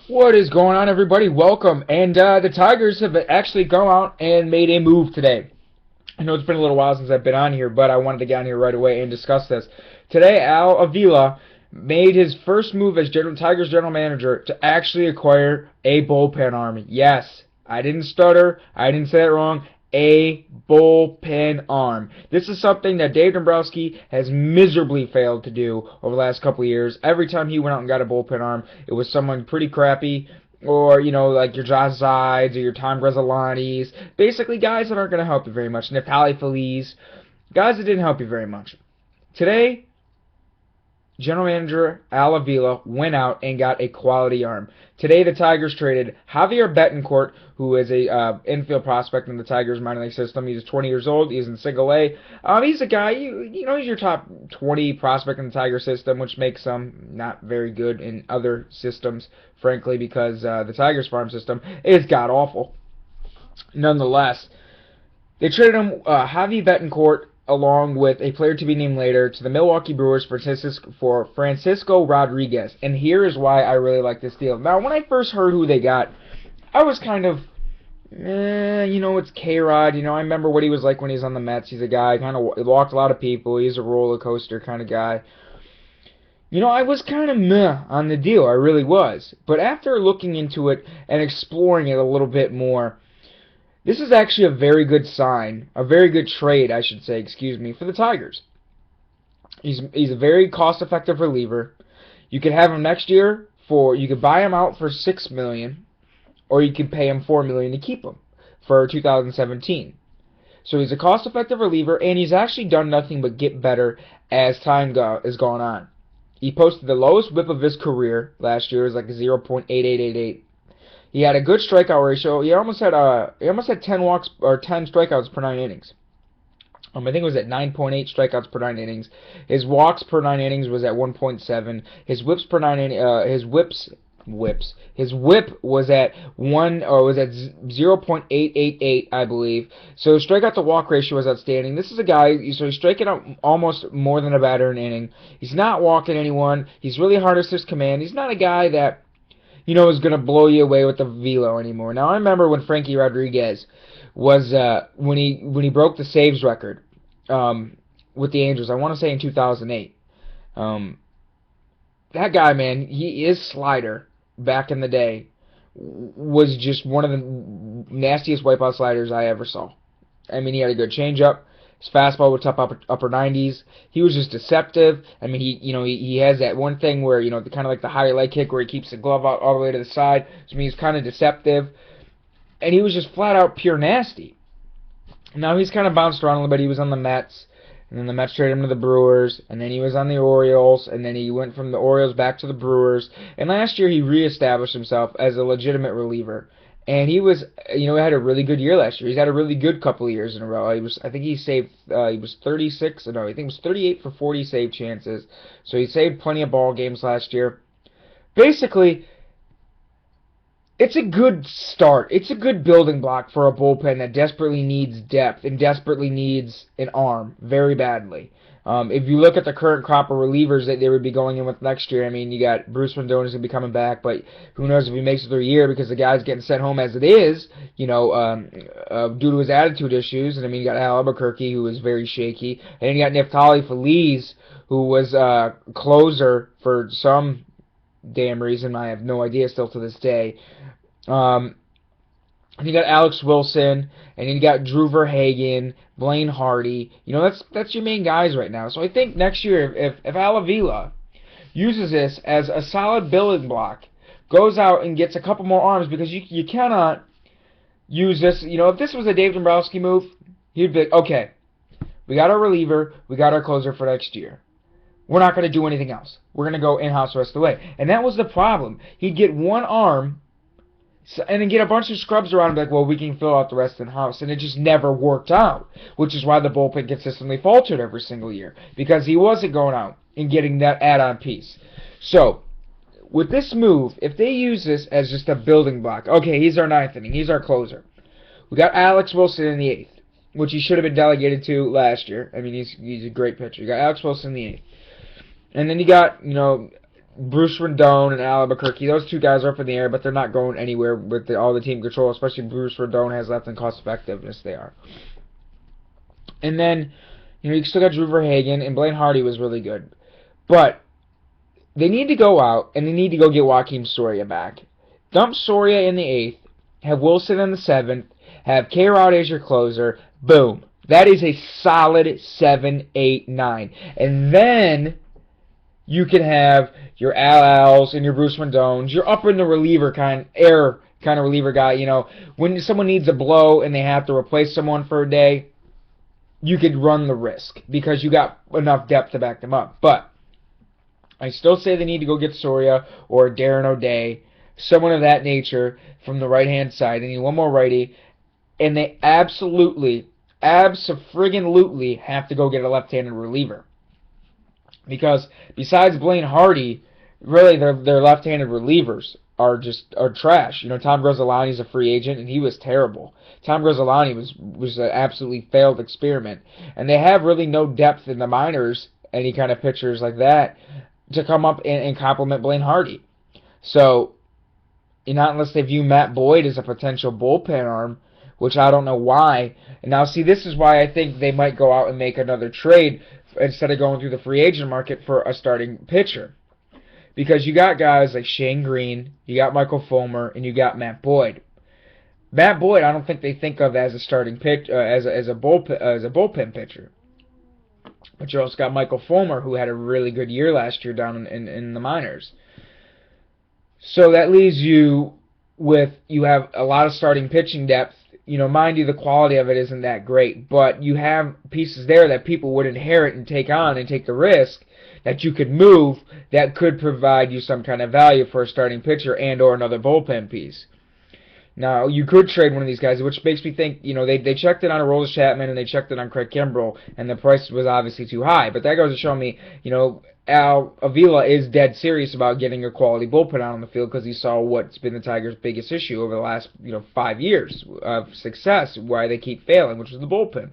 What is going on, everybody? Welcome. And the Tigers have actually gone out and made a move today. I know it's been a little while since I've been on here, but I wanted to get on here right away and discuss this. Today, Al Avila made his first move as Tigers general manager to actually acquire a bullpen arm. Yes, I didn't stutter. I didn't say it wrong. A bullpen arm. This is something that Dave Dombrowski has miserably failed to do over the last couple of years. Every time he went out and got a bullpen arm, it was someone pretty crappy, or, like your Josh Zides or your Tom Grezzolanis. Basically, guys that aren't going to help you very much. Neftali Feliz. Guys that didn't help you very much. Today, General Manager Al Avila went out and got a quality arm. Today, the Tigers traded Javier Betancourt, who is a infield prospect in the Tigers minor league system. He's 20 years old. He's in single A. He's a guy, he's your top 20 prospect in the Tiger system, which makes him not very good in other systems, frankly, because the Tigers farm system is god-awful. Nonetheless, they traded him, Javi Betancourt, along with a player to be named later, to the Milwaukee Brewers for Francisco Rodriguez. And here is why I really like this deal. Now, when I first heard who they got, I was kind of, it's K-Rod. I remember what he was like when he was on the Mets. He's a guy, kind of walked a lot of people. He's a roller coaster kind of guy. I was kind of meh on the deal. I really was. But after looking into it and exploring it a little bit more, this is actually a very good sign, a very good trade, I should say, for the Tigers. He's a very cost-effective reliever. You could have him next year you could buy him out for $6 million, or you could pay him $4 million to keep him for 2017. So he's a cost-effective reliever, and he's actually done nothing but get better as time has gone on. He posted the lowest WHIP of his career last year. It was like 0.8888. He had a good strikeout ratio. He almost had 10 walks or 10 strikeouts per 9 innings. I think it was at 9.8 strikeouts per 9 innings. His walks per 9 innings was at 1.7. His whips per 9 innings, his whip was at 0.888, I believe. So his strikeout to walk ratio was outstanding. This is a guy, so he's striking out almost more than a batter an inning. He's not walking anyone. He's really harnessed his command. He's not a guy that is going to blow you away with the velo anymore. Now, I remember when Frankie Rodriguez was, when he broke the saves record with the Angels, I want to say in 2008. That guy, man, his slider back in the day was just one of the nastiest wipeout sliders I ever saw. I mean, he had a good changeup. His fastball would top upper 90s. He was just deceptive. I mean, he has that one thing where, kind of like the higher leg kick where he keeps the glove out all the way to the side. So, I mean, he's kind of deceptive. And he was just flat out pure nasty. Now, he's kind of bounced around a little bit. He was on the Mets. And then the Mets traded him to the Brewers. And then he was on the Orioles. And then he went from the Orioles back to the Brewers. And last year, he reestablished himself as a legitimate reliever. And he was, had a really good year last year. He's had a really good couple of years in a row. He was 36, I think it was 38 for 40 save chances. So he saved plenty of ball games last year. Basically, it's a good start. It's a good building block for a bullpen that desperately needs depth and desperately needs an arm very badly. If you look at the current crop of relievers that they would be going in with next year, I mean, you got Bruce Rendon is going to be coming back, but who knows if he makes it through a year because the guy's getting sent home as it is, due to his attitude issues. And I mean, you got Al Albuquerque, who is very shaky, and then you got Neftali Feliz, who was a closer for some damn reason. I have no idea still to this day. And you got Alex Wilson, and then you got Drew Verhagen, Blaine Hardy. That's your main guys right now. So I think next year, if Al Avila uses this as a solid building block, goes out and gets a couple more arms, because you cannot use this. If this was a Dave Dombrowski move, he'd be like, okay, we got our reliever, we got our closer for next year. We're not going to do anything else. We're going to go in-house the rest of the way. And that was the problem. He'd get one arm, and then get a bunch of scrubs around and be like, well, we can fill out the rest in the house. And it just never worked out, which is why the bullpen consistently faltered every single year, because he wasn't going out and getting that add-on piece. So, with this move, if they use this as just a building block, okay, he's our ninth inning, he's our closer. We got Alex Wilson in the eighth, which he should have been delegated to last year. I mean, he's a great pitcher. You got Alex Wilson in the eighth. And then you got, Bruce Rendon and Albuquerque, those two guys are up in the air, but they're not going anywhere with all the team control, especially Bruce Rendon has left in cost effectiveness they are. And then, you still got Drew Verhagen, and Blaine Hardy was really good. But they need to go out, and they need to go get Joakim Soria back. Dump Soria in the 8th, have Wilson in the 7th, have K-Rod as your closer, boom. That is a solid 7, 8, 9. And then you can have your Al-Als and your Bruce Rendones. You're up in the reliever kind of reliever guy. When someone needs a blow and they have to replace someone for a day, you could run the risk because you got enough depth to back them up. But I still say they need to go get Soria or Darren O'Day, someone of that nature from the right-hand side. They need one more righty, and they absolutely have to go get a left-handed reliever. Because besides Blaine Hardy, really their left-handed relievers are trash. Tom Grzelani's a free agent, and he was terrible. Tom Grzelani was an absolutely failed experiment. And they have really no depth in the minors, any kind of pitchers like that, to come up and complement Blaine Hardy. So, not unless they view Matt Boyd as a potential bullpen arm, which I don't know why. And now, see, this is why I think they might go out and make another trade instead of going through the free agent market for a starting pitcher. Because you got guys like Shane Green, you got Michael Fulmer, and you got Matt Boyd. Matt Boyd, I don't think they think of as a starting pitch, as a bullpen pitcher. But you also got Michael Fulmer, who had a really good year last year down in the minors. So that leaves you with, you have a lot of starting pitching depth. Mind you, the quality of it isn't that great, but you have pieces there that people would inherit and take on and take the risk that you could move that could provide you some kind of value for a starting pitcher and or another bullpen piece. Now, you could trade one of these guys, which makes me think, they checked it on Aroldis Chapman and they checked it on Craig Kimbrell, and the price was obviously too high. But that goes to show me, Al Avila is dead serious about getting a quality bullpen out on the field because he saw what's been the Tigers' biggest issue over the last, 5 years of success, why they keep failing, which is the bullpen.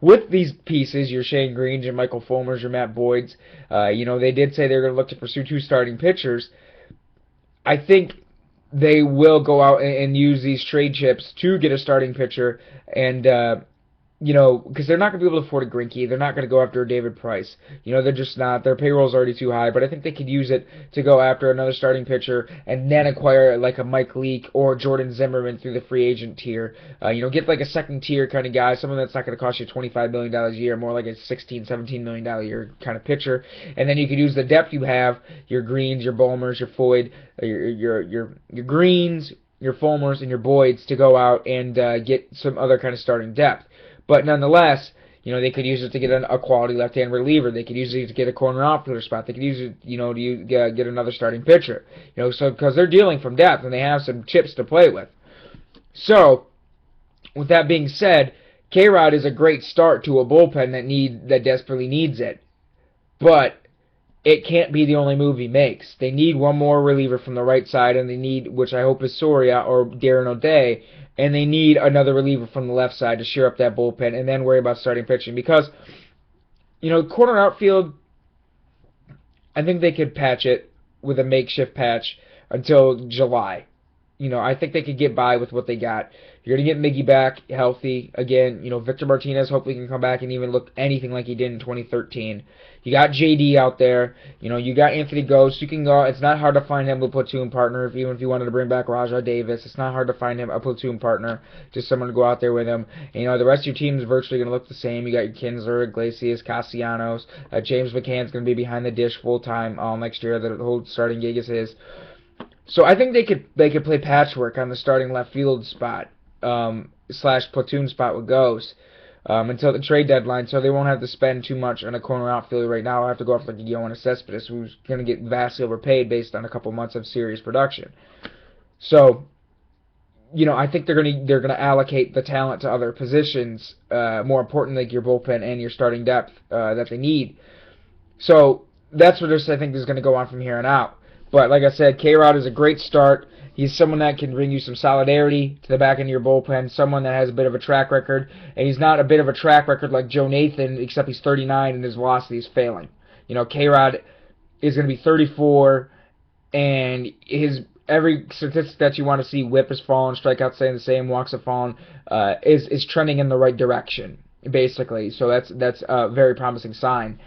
With these pieces, your Shane Greens, your Michael Fulmers, your Matt Boyds, they did say they're going to look to pursue 2 starting pitchers. I think they will go out and use these trade chips to get a starting pitcher, and because they're not going to be able to afford a Greinke. They're not going to go after a David Price. They're just not. Their payroll's already too high, but I think they could use it to go after another starting pitcher and then acquire like a Mike Leake or Jordan Zimmerman through the free agent tier. Get like a second tier kind of guy, someone that's not going to cost you $25 million a year, more like a $16, $17 million a year kind of pitcher. And then you could use the depth you have, your Greens, your Bulmers, your Foyd, your Greens, your Fulmers, and your Boyds to go out and get some other kind of starting depth. But nonetheless, they could use it to get a quality left-hand reliever. They could use it to get a corner outfielder spot. They could use it, to get another starting pitcher. So because they're dealing from depth and they have some chips to play with. So, with that being said, K-Rod is a great start to a bullpen that desperately needs it. But it can't be the only move he makes. They need one more reliever from the right side, and they need, which I hope is Soria or Darren O'Day, and they need another reliever from the left side to shore up that bullpen and then worry about starting pitching. Because, corner outfield, I think they could patch it with a makeshift patch until July. I think they could get by with what they got. You're going to get Miggy back healthy again. Victor Martinez hopefully can come back and even look anything like he did in 2013. You got JD out there. You got Anthony Ghost. You can go. It's not hard to find him a platoon partner. Even if you wanted to bring back Rajai Davis, it's not hard to find him a platoon partner. Just someone to go out there with him. And, the rest of your team is virtually going to look the same. You got your Kinsler, Iglesias, Castellanos. James McCann's going to be behind the dish full time all next year. The whole starting gig is his. So I think they could play patchwork on the starting left field spot / platoon spot with Ghost until the trade deadline, so they won't have to spend too much on a corner outfielder right now. I'll have to go off like a Yoenis Cespedes, who's going to get vastly overpaid based on a couple months of serious production. So, I think they're going to allocate the talent to other positions, more importantly, like your bullpen and your starting depth that they need. So that's what I think is going to go on from here on out. But like I said, K-Rod is a great start. He's someone that can bring you some solidarity to the back end of your bullpen, someone that has a bit of a track record, and he's not a bit of a track record like Joe Nathan, except he's 39 and his velocity is failing. K-Rod is going to be 34, and his every statistic that you want to see, whip is falling, strikeouts staying the same, walks have fallen, is trending in the right direction, basically. So that's a very promising sign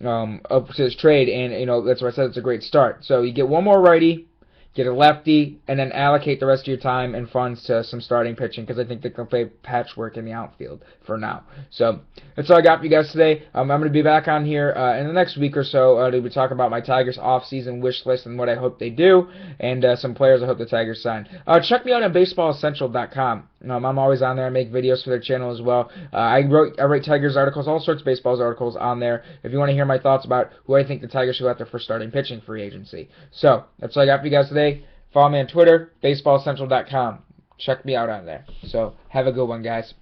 of his trade, and that's why I said it's a great start. So you get one more righty, get a lefty, and then allocate the rest of your time and funds to some starting pitching, because I think they can play patchwork in the outfield for now. So that's all I got for you guys today. I'm going to be back on here in the next week or so to be talking about my Tigers off-season wish list and what I hope they do, and some players I hope the Tigers sign. Check me out on BaseballEssential.com. I'm always on there. I make videos for their channel as well. I write Tigers articles, all sorts of baseballs articles on there, if you want to hear my thoughts about who I think the Tigers should go after for starting pitching free agency. So that's all I got for you guys today. Follow me on Twitter, BaseballEssential.com. Check me out on there. So have a good one, guys.